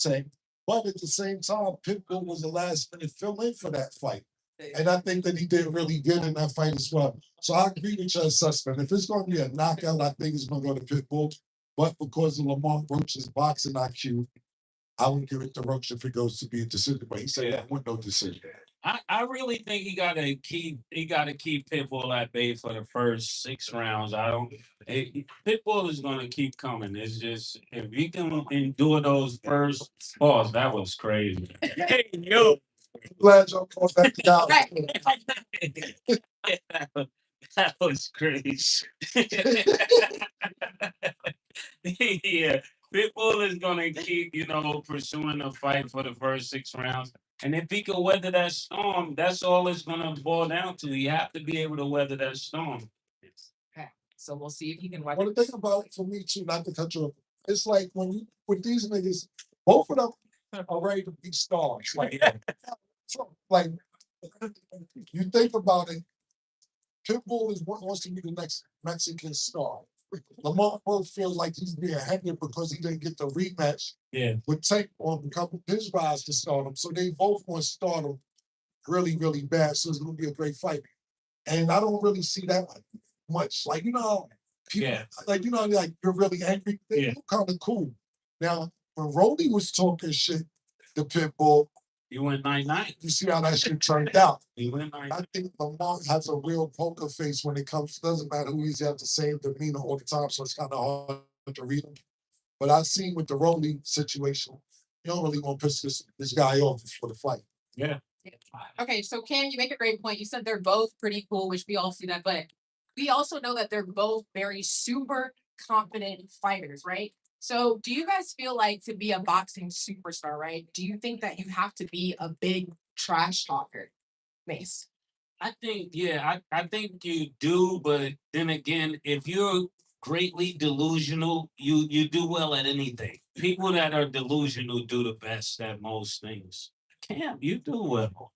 say. But at the same time, Pitbull was the last minute fill in for that fight. And I think that he did really good in that fight as well. So I agree with your assessment. If it's going to be a knockout, I think it's going to go to Pitbull. But because of Lamont Roach's boxing IQ, I would give it to Roach if it goes to be a decision. But he said that with no decision. I really think he gotta keep Pitbull at bay for the first 6 rounds. Pitbull is gonna keep coming. It's just if he can endure those first pause, that was crazy. Hey yo, Glad y'all called that down. that was crazy. Yeah, Pitbull is gonna keep, pursuing the fight for the first 6 rounds. And if he can weather that storm, that's all it's gonna boil down to. You have to be able to weather that storm. Okay. So we'll see if he can Well, weather. the thing about it for me too, not to cut you off, it's like when you with these niggas, both of them are ready to be stars. Like you think about it, Pitbull wants to be the next Mexican star. Lamont Roach feels like he's being hindered because he didn't get the rematch Yeah. with Tank on a couple of his rise to stardom. So they both want to stardom really, really bad. So it's going to be a great fight. And I don't really see that much. Like, people, Yeah. like, like you're really angry. They Yeah. look kind of cool. Now, when Rolly was talking shit to Pitbull, You went 9-9. you see how that shit turned out. You went 9. I think Lamont has a real poker face when it comes. Doesn't matter who he's at the same demeanor all the time, so it's kind of hard to read him. But I seen with the Rolly situation, you don't really want to piss this guy off before the fight. Yeah. Okay, so Cam, you make a great point. You said they're both pretty cool, which we all see that, but we also know that they're both very super confident fighters, right? So do you guys feel like to be a boxing superstar, right? Do you think that you have to be a big trash talker, Mace? I think, yeah, I think you do, but then again, if you're greatly delusional, you do well at anything. People that are delusional do the best at most things. Cam, you do well.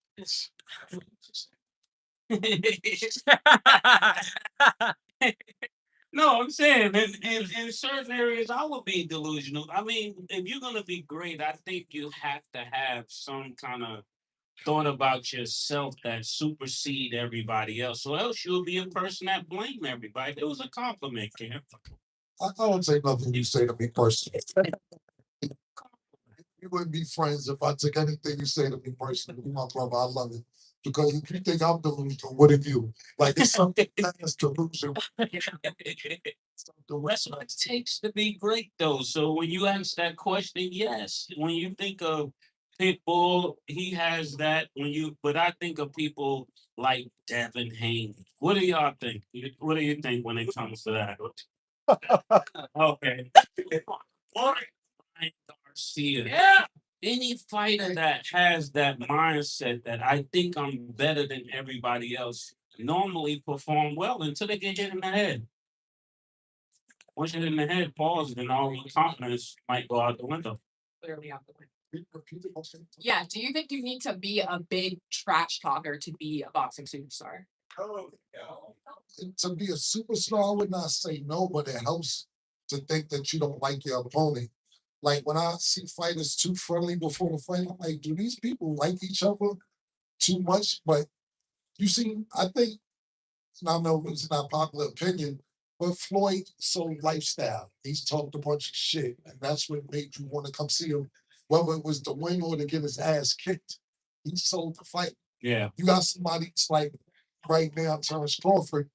No, I'm saying in certain areas I would be delusional. I mean, if you're gonna be great, I think you have to have some kind of thought about yourself that supersede everybody else. Or else you'll be a person that blame everybody. It was a compliment, Cam. I don't say nothing you say to me personally. We wouldn't be friends if I took anything you say to me personally. You're my brother. I love it. Because if you think I'm delusional, what have you? Like it's something that's delusional. That's what it takes to be great, though. So when you ask that question, yes. When you think of Pitbull, he has that. But I think of people like Devin Haney. What do y'all think? What do you think when it comes to that? Okay. Or Ryan Garcia. Yeah. Any fighter that has that mindset that I think I'm better than everybody else normally perform well until they get hit in the head. Once you're in the head, pause, then all your confidence might go out the window. Clearly out the window. Yeah. Do you think you need to be a big trash talker to be a boxing superstar? To be a superstar, I would not say no, but it helps to think that you don't like your opponent. Like when I see fighters too friendly before the fight, I'm like, do these people like each other too much? But you see, I think, and I know it's not popular opinion, but Floyd sold lifestyle. He's talked a bunch of shit, and that's what made you want to come see him, whether it was to win or to get his ass kicked. He sold the fight. Yeah. You got somebody that's like right now, Terrence Crawford.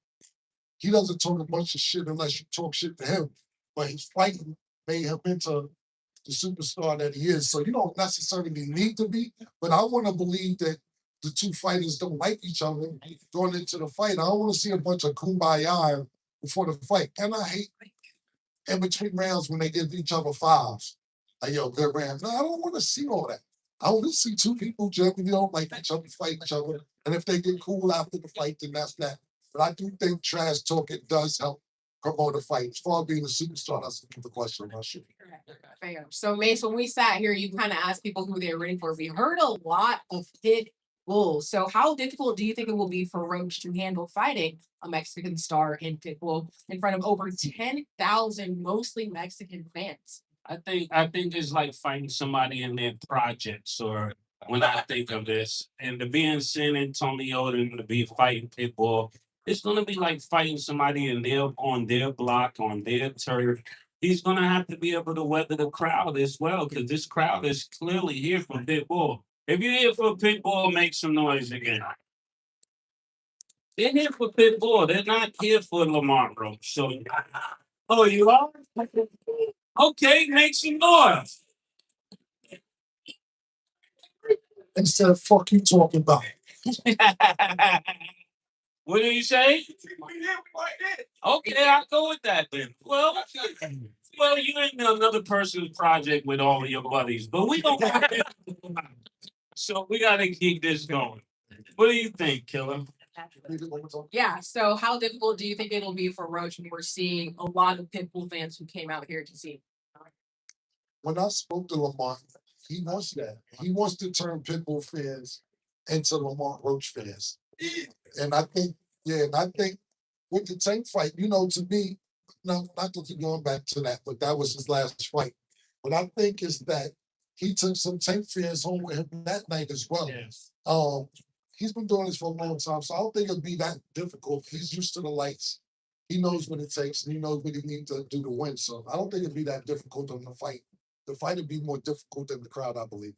He doesn't talk a bunch of shit unless you talk shit to him. But his fighting made him into the superstar that he is. So you don't necessarily need to be, but I want to believe that the two fighters don't like each other going into the fight. I don't want to see a bunch of kumbaya before the fight. And I hate in between rounds when they give each other fives. Like, yo, good round. No, I don't want to see all that. I want to see two people generally don't like each other, fight each other. And if they get cool after the fight, then that's that. But I do think trash talking does help promote a fight. As far as being a superstar, that's the question I'm not sure. Fair. So Mace, when we sat here, you kind of asked people who they were rooting for. We heard a lot of Pitbull. So how difficult do you think it will be for Roach to handle fighting a Mexican star in Pitbull in front of over 10,000 mostly Mexican fans? I think it's like fighting somebody in their projects or when I think of this. And to be in San Antonio and to be fighting Pitbull, it's gonna be like fighting somebody in their on their block, on their turf. He's gonna have to be able to weather the crowd as well, because this crowd is clearly here for Pitbull. If you're here for Pitbull, make some noise again. They're here for Pitbull. They're not here for Lamont Roach. So, oh, you are? Okay, make some noise. And said, fuck you talking about. What do you say? Okay, I'll go with that then. Well, you're in another person's project with all of your buddies, but we don't. So we got to keep this going. What do you think, Killer? Yeah. So how difficult do you think it'll be for Roach when we're seeing a lot of Pitbull fans who came out here to see? When I spoke to Lamont, he wants that. He wants to turn Pitbull fans into Lamont Roach fans. And I think, and I think with the Tank fight, to me, no, not to keep going back to that, but that was his last fight. But I think is that he took some Tank fans home with him that night as well. Yes. He's been doing this for a long time, so I don't think it'll be that difficult. He's used to the lights. He knows what it takes, and he knows what he needs to do to win. So I don't think it'll be that difficult on the fight. The fight would be more difficult than the crowd, I believe.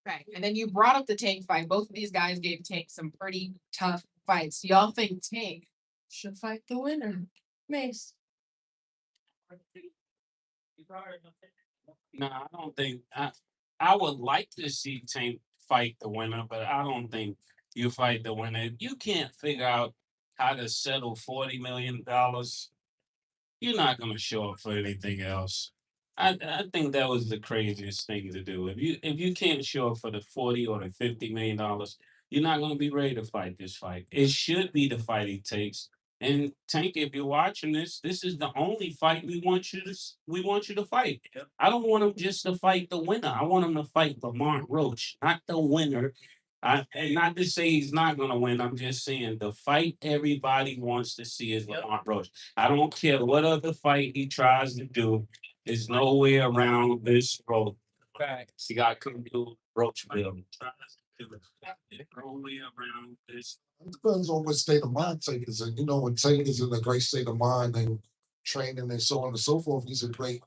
Right. And then you brought up the Tank fight. Both of these guys gave Tank some pretty tough fights. Y'all think Tank should fight the winner? Mace. No, I don't think. I would like to see Tank fight the winner, but I don't think you fight the winner. If you can't figure out how to settle $40 million, you're not gonna show up for anything else. I think that was the craziest thing to do. If you can't show up for the 40 or the $50 million, you're not gonna be ready to fight this fight. It should be the fight he takes. And Tank, if you're watching this is the only fight we want you to fight. I don't want him just to fight the winner. I want him to fight Lamont Roach, not the winner. And not to say he's not gonna win. I'm just saying the fight everybody wants to see is Lamont Roach. I don't care what other fight he tries to do. There's no way around this road. He got to come to Roachville. No way around this. It depends on what state of mind Tank is in. When Tank is in a great state of mind and training and so on and so forth, he's a great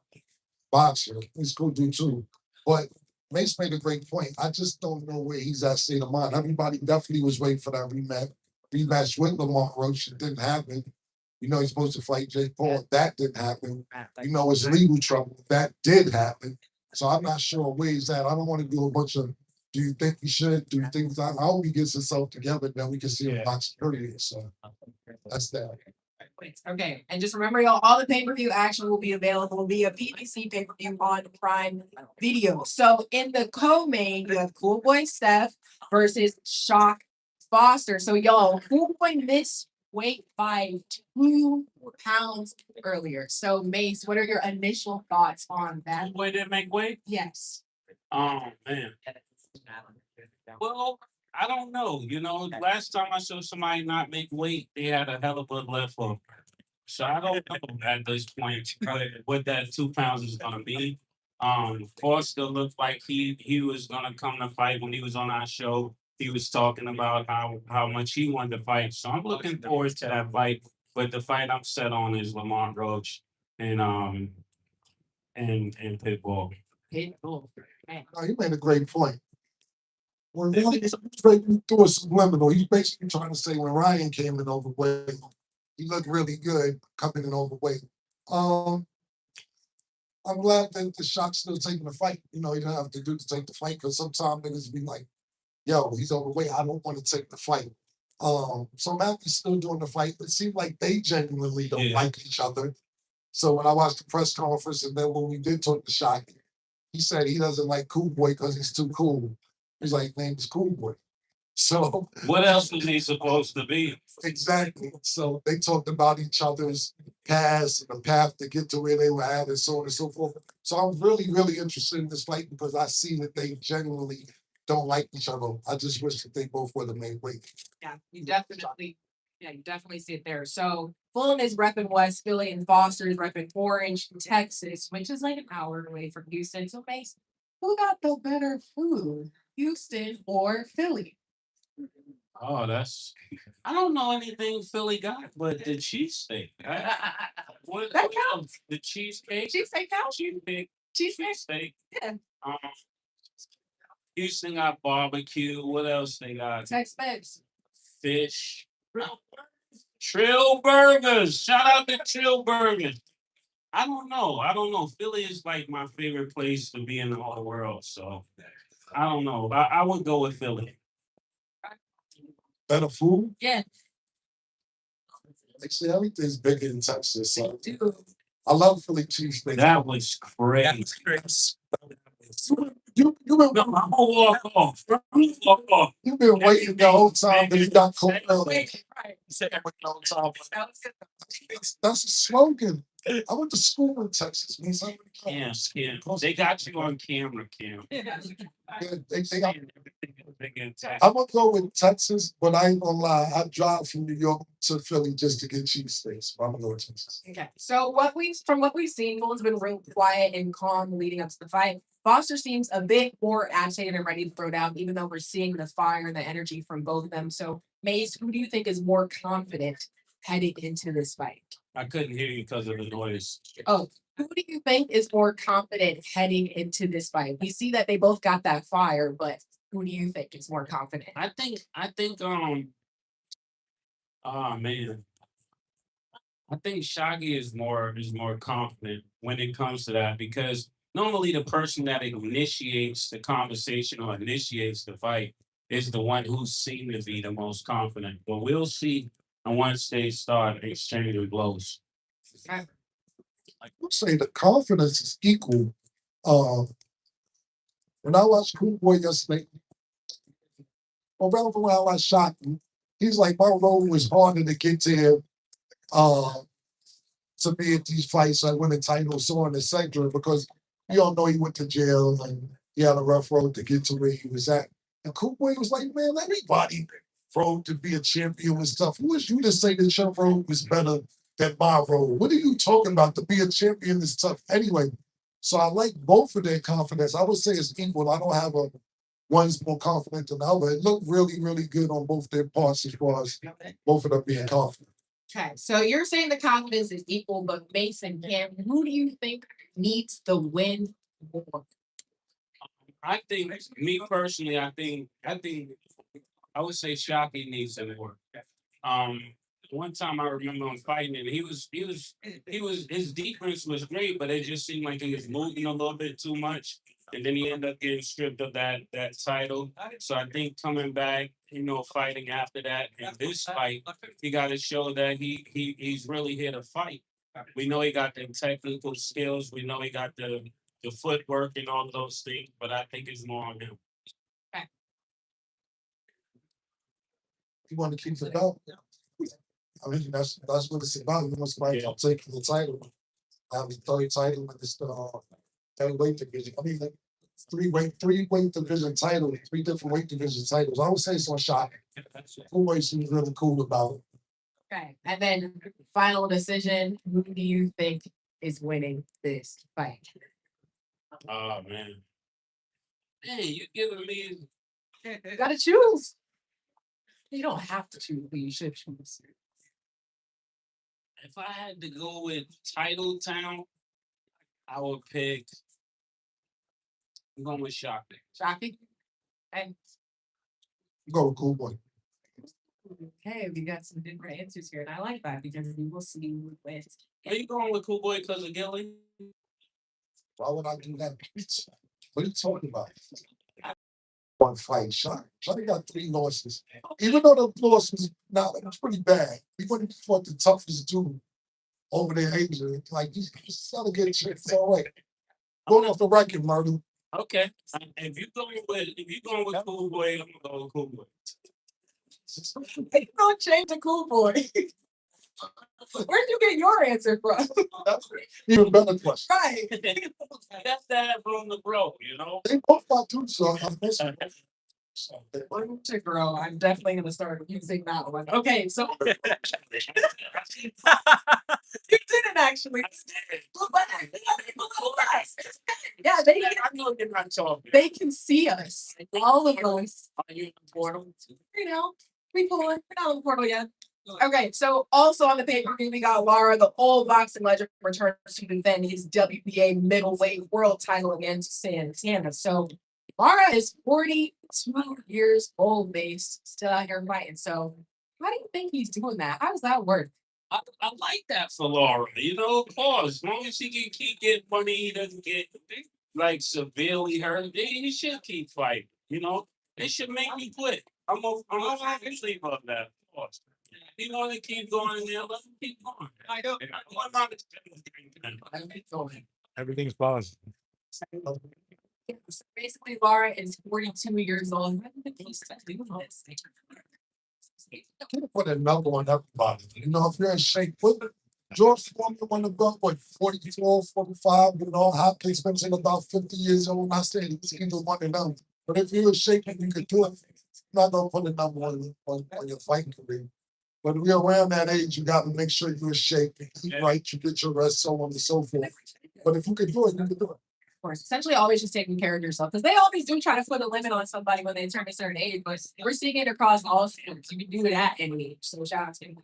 boxer. He's cool dude too. But Mace made a great point. I just don't know where he's at state of mind. Everybody definitely was waiting for that rematch with Lamont Roach. It didn't happen. He's supposed to fight Jake Paul. That didn't happen. It's legal trouble. That did happen. So I'm not sure where he's at. I don't want to do a bunch of, do you think he should? Do you think I hope he gets himself together, then we can see him box period. So that's that. Okay, and just remember, y'all, all the pay-per-view action will be available via PBC pay-per-view on Prime Video. So in the co-main, you have Cool Boy Steph versus Shock Foster. So y'all, Cool Boy missed weight by 2 pounds earlier. So Mace, what are your initial thoughts on that? Boy didn't make weight? Yes. Oh man. Well, I don't know. Last time I saw somebody not make weight, they had a hell of a left hook. So I don't know at this point what that 2 pounds is gonna be. Foster looked like he was gonna come to fight when he was on our show. He was talking about how much he wanted to fight. So I'm looking forward to that fight. But the fight I'm set on is Lamont Roach and and Pitbull. Pitbull. He made a great point. When Ryan threw a subliminal, he's basically trying to say when Ryan came in overweight, he looked really good coming in overweight. I'm glad that the Shock's still taking the fight. He don't have to do to take the fight because sometimes niggas be like, yo, he's overweight. I don't want to take the fight. So Matthew's still doing the fight. It seems like they genuinely don't like each other. So when I watched the press conference and then when we did talk to Shock, he said he doesn't like Cool Boy because he's too cool. He's like, name is Cool Boy. So what else was he supposed to be? Exactly. So they talked about each other's past and the path to get to where they were at and so on and so forth. So I'm really, really interested in this fight because I see that they genuinely don't like each other. I just wish that they both would have made weight. Yeah, you definitely Yeah, you definitely see it there. So Fulham is repping West Philly and Foster is repping Orange, Texas, which is like an hour away from Houston. So Mace, who got the better food, Houston or Philly? Oh, I don't know anything Philly got, but the cheesesteak. That What else? counts. The cheesecake, Cheesesteak counts. cheesesteak, Cheesesteak. cheesesteak. Yeah. Um, Houston got barbecue. What else they got? Tex-Mex. Fish. Trill Burgers. Shout out to Trill Burgers. I don't know. I don't know. Philly is like my favorite place to be in the whole world. So I don't know. I would go with Philly. Better food. Yeah, Actually, everything's bigger in Texas. So dude. I love Philly cheesesteak. That was crazy. You been No, I'm gonna walk off. I'm gonna walk off. you been waiting the whole time that you got cold early. Wait, right. Waiting the whole time. That was good. That's a slogan. I went to school in Texas. Man, so Cam, they got you on camera, Cam. Yeah. they got, Big in Texas. I'm gonna go with Texas, but I ain't gonna lie. I drive from New York to Philly just to get cheesesteaks. But I'm gonna go with Texas. Okay. So from what we've seen, Fulham's been real quiet and calm leading up to the fight. Foster seems a bit more agitated and ready to throw down, even though we're seeing the fire and the energy from both of them. So, Mace, who do you think is more confident heading into this fight? I couldn't hear you because of the noise. Oh, who do you think is more confident heading into this fight? We see that they both got that fire, but who do you think is more confident? I think oh man. I think Shaggy is more confident when it comes to that because normally the person that initiates the conversation or initiates the fight is the one who seemed to be the most confident. But we'll see once they start exchanging blows. I would say the confidence is equal. Uh, when I watched Cool Boy yesterday, around when I was shocking, he's like, my road was harder to get to him. To be at these fights, I win a title, so on, etc. Because you all know he went to jail and he had a rough road to get to where he was at. And Cool Boy was like, man, everybody road to be a champion was tough. Who is you to say that your road was better than my road? What are you talking about? To be a champion is tough anyway. So I like both of their confidence. I would say it's equal. I don't have a one's more confident than the other. It looked really, really good on both their parts as far as both of them being confident. Okay, so you're saying the confidence is equal, but Mason Cam, who do you think needs the win more? I think me personally, I would say Shockey needs to work. One time I remember him fighting and he was his defense was great, but it just seemed like he was moving a little bit too much. And then he ended up getting stripped of that title. So I think coming back, fighting after that and this fight, he got to show that he's really here to fight. We know he got the technical skills. We know he got the footwork and all those things, but I think it's more on him. You want to keep it up? I mean, that's what it's about. You want somebody to take the title, have his third title in this heavyweight division. I mean, like, three weight division titles, 3 different weight division titles. I would say it's on shot. Always seems really cool about it. Okay, and then final decision, who do you think is winning this fight? Oh man. Man, you giving me You gotta choose. You don't have to choose, but you should choose. if I had to go with Title Town, I would pick I'm going with Shockey. Shockey? And Go with Cool Boy. okay, we got some different answers here, and I like that because we will see who wins. Are you going with Cool Boy because of Gilly? Why would I do that? What are you talking about? One fight, Shotty got 3 losses. Even though the loss was it was pretty bad. He wouldn't have fought the toughest dude over there, Asia. Like he's gotta get shit. It's all right. Going off the record, Murder. Okay. If you're going with Cool Boy, I'm gonna go with Cool Boy. You don't change the Cool Boy. Where'd you get your answer from? That's even better question. Right. That's that from the bro, They both got 2, so I'm missing. Room to grow. I'm definitely gonna start using that one. Okay, so you didn't actually. Yeah, they can see us. All of us. You know, we pull it. We're not on the portal yet. Okay, so also on the pay-per-view, we got Lara, the old boxing legend, returns to defend his WBA middleweight world title against Santana. So Lara is 42 years old, base, still out here fighting. So how do you think he's doing that? How does that work? I like that for Laura. You know, pause. As long as he can keep getting money, he doesn't get like severely hurt. He should keep fighting. You know, it should make me quit. I'm a sleep on that. Pause. If you want to keep going in there, let him keep going. I don't. I'm not Everything's paused. So basically, Laura is 42 years old. How do you think he's doing this? Can't put a number on everybody. You know, if you're in shape, put George Foreman won the belt, what, 44, 45, you know, Hopkins Spencer about 50 years old. Not saying he's either one of them. But if you're in shape and you could do it, you're not going to put a number on your fighting career. But we're around that age, you got to make sure you're in shape, you eat right, you get your rest, so on and so forth. But if you can do it, you can do it. Of course, essentially always just taking care of yourself because they always do try to put a limit on somebody when they turn a certain age, but we're seeing it across all sports. You can do it at any age. So shout out to him.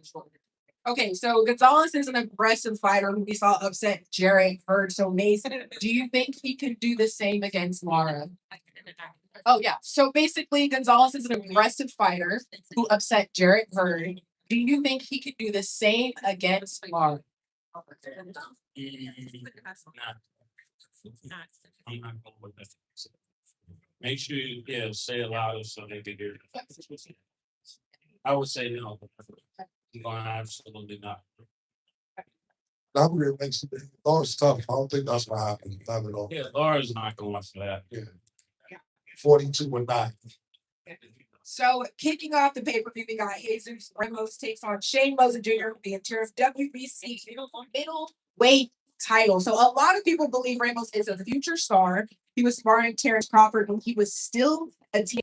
Okay, so Gonzalez is an aggressive fighter who we saw upset Jarrett Hurd. So Mason, do you think he could do the same against Lara? Oh yeah. So basically, Gonzalez is an aggressive fighter who upset Jarrett Hurd. Do you think he could do the same against Lara? Nah. I'm not going with that. Make sure you say it louder so they can hear it. I would say no. I'm going absolutely not. That really makes it. Laura's tough. I don't think that's what happened. Not at all. Yeah, Laura's not going for that. Yeah. 42 and 9. So kicking off the pay-per-view, we got Jesus Ramos takes on Shane Mosley Jr. for the interim WBC middleweight title. So a lot of people believe Ramos is a future star. He was sparring Terrence Crawford when he was still a teen.